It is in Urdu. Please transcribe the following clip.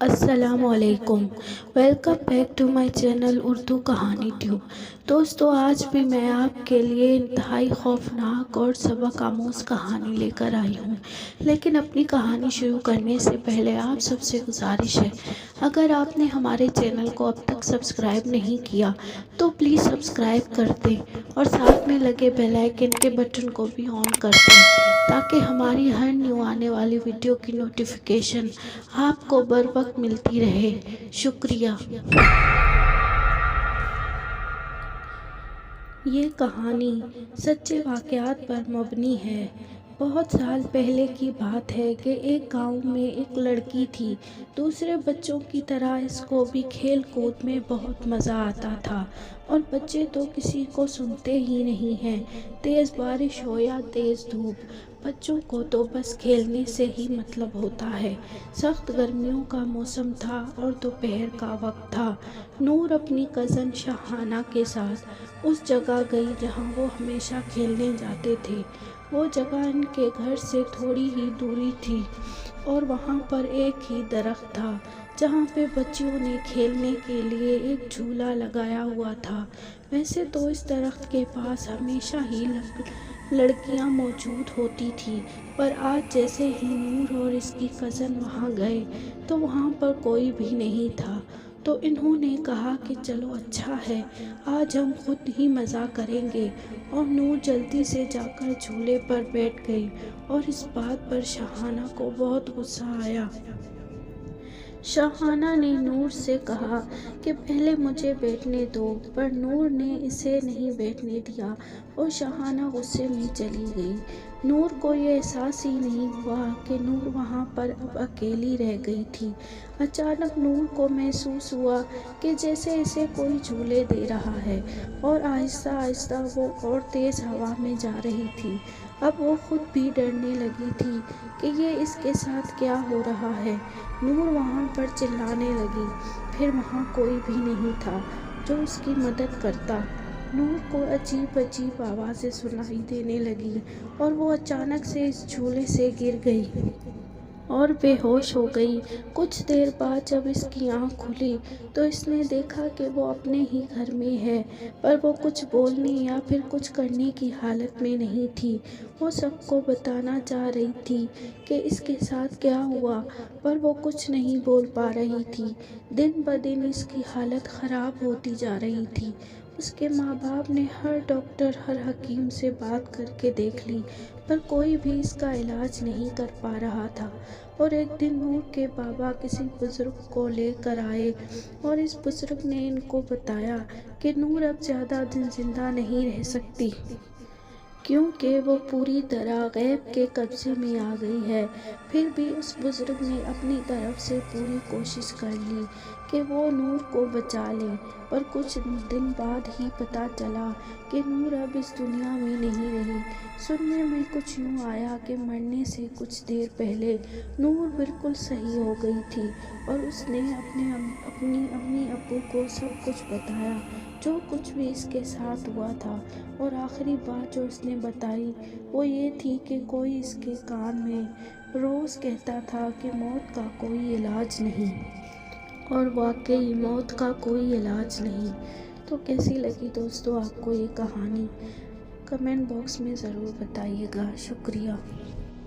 السلام علیکم، welcome back to my channel Urdu Kahani Tube. دوستو، آج بھی میں آپ کے لیے انتہائی خوفناک اور سبق آموز کہانی لے کر آئی ہوں، لیکن اپنی کہانی شروع کرنے سے پہلے آپ سب سے گزارش ہے، اگر آپ نے ہمارے چینل کو اب تک سبسکرائب نہیں کیا تو پلیز سبسکرائب کر دیں اور ساتھ میں لگے بیل آئیکن کے بٹن کو بھی آن کر دیں تاکہ ہماری ہر نیو آنے والی ویڈیو کی نوٹیفیکیشن آپ کو بر وقت ملتی رہے۔ شکریہ۔ یہ کہانی سچے واقعات پر مبنی ہے۔ بہت سال پہلے کی بات ہے کہ ایک گاؤں میں ایک لڑکی تھی۔ دوسرے بچوں کی طرح اس کو بھی کھیل کود میں بہت مزہ آتا تھا، اور بچے تو کسی کو سنتے ہی نہیں ہیں، تیز بارش ہو یا تیز دھوپ، بچوں کو تو بس کھیلنے سے ہی مطلب ہوتا ہے۔ سخت گرمیوں کا موسم تھا اور دوپہر کا وقت تھا۔ نور اپنی کزن شاہانہ کے ساتھ اس جگہ گئی جہاں وہ ہمیشہ کھیلنے جاتے تھے۔ وہ جگہ ان کے گھر سے تھوڑی ہی دوری تھی اور وہاں پر ایک ہی درخت تھا جہاں پہ بچیوں نے کھیلنے کے لیے ایک جھولا لگایا ہوا تھا۔ ویسے تو اس درخت کے پاس ہمیشہ ہی لڑکیاں موجود ہوتی تھیں، پر آج جیسے ہی نور اور اس کی کزن وہاں گئے تو وہاں پر کوئی بھی نہیں تھا، تو انہوں نے کہا کہ چلو اچھا ہے، آج ہم خود ہی مزہ کریں گے، اور نور جلدی سے جا کر جھولے پر بیٹھ گئی اور اس بات پر شاہانہ کو بہت غصہ آیا۔ شاہانہ نے نور سے کہا کہ پہلے مجھے بیٹھنے دو، پر نور نے اسے نہیں بیٹھنے دیا اور شاہانہ غصے میں چلی گئی۔ نور کو یہ احساس ہی نہیں ہوا کہ نور وہاں پر اب اکیلی رہ گئی تھی۔ اچانک نور کو محسوس ہوا کہ جیسے اسے کوئی جھولے دے رہا ہے، اور آہستہ آہستہ وہ اور تیز ہوا میں جا رہی تھی۔ اب وہ خود بھی ڈرنے لگی تھی کہ یہ اس کے ساتھ کیا ہو رہا ہے۔ نور وہاں پر چلانے لگی، پھر وہاں کوئی بھی نہیں تھا جو اس کی مدد کرتا۔ نور کو عجیب عجیب آوازیں سنائی دینے لگیں اور وہ اچانک سے اس جھولے سے گر گئی اور بے ہوش ہو گئی۔ کچھ دیر بعد جب اس کی آنکھ کھلی تو اس نے دیکھا کہ وہ اپنے ہی گھر میں ہے، پر وہ کچھ بولنے یا پھر کچھ کرنے کی حالت میں نہیں تھی۔ وہ سب کو بتانا چاہ رہی تھی کہ اس کے ساتھ کیا ہوا، پر وہ کچھ نہیں بول پا رہی تھی۔ دن بدن اس کی حالت خراب ہوتی جا رہی تھی۔ اس کے ماں باپ نے ہر ڈاکٹر، ہر حکیم سے بات کر کے دیکھ لی، پر کوئی بھی اس کا علاج نہیں کر پا رہا تھا۔ اور ایک دن نور کے بابا کسی بزرگ کو لے کر آئے اور اس بزرگ نے ان کو بتایا کہ نور اب زیادہ دن زندہ نہیں رہ سکتی، کیونکہ وہ پوری طرح غیب کے قبضے میں آ گئی ہے۔ پھر بھی اس بزرگ نے اپنی طرف سے پوری کوشش کر لی کہ وہ نور کو بچا لیں، پر کچھ دن بعد ہی پتہ چلا کہ نور اب اس دنیا میں نہیں رہی۔ سننے میں کچھ یوں آیا کہ مرنے سے کچھ دیر پہلے نور بالکل صحیح ہو گئی تھی، اور اس نے اپنی امی ابو کو سب کچھ بتایا، جو کچھ بھی اس کے ساتھ ہوا تھا۔ اور آخری بات جو اس نے بتائی وہ یہ تھی کہ کوئی اس کے کان میں روز کہتا تھا کہ موت کا کوئی علاج نہیں، اور واقعی موت کا کوئی علاج نہیں۔ تو کیسی لگی دوستو آپ کو یہ کہانی؟ کمنٹ باکس میں ضرور بتائیے گا۔ شکریہ۔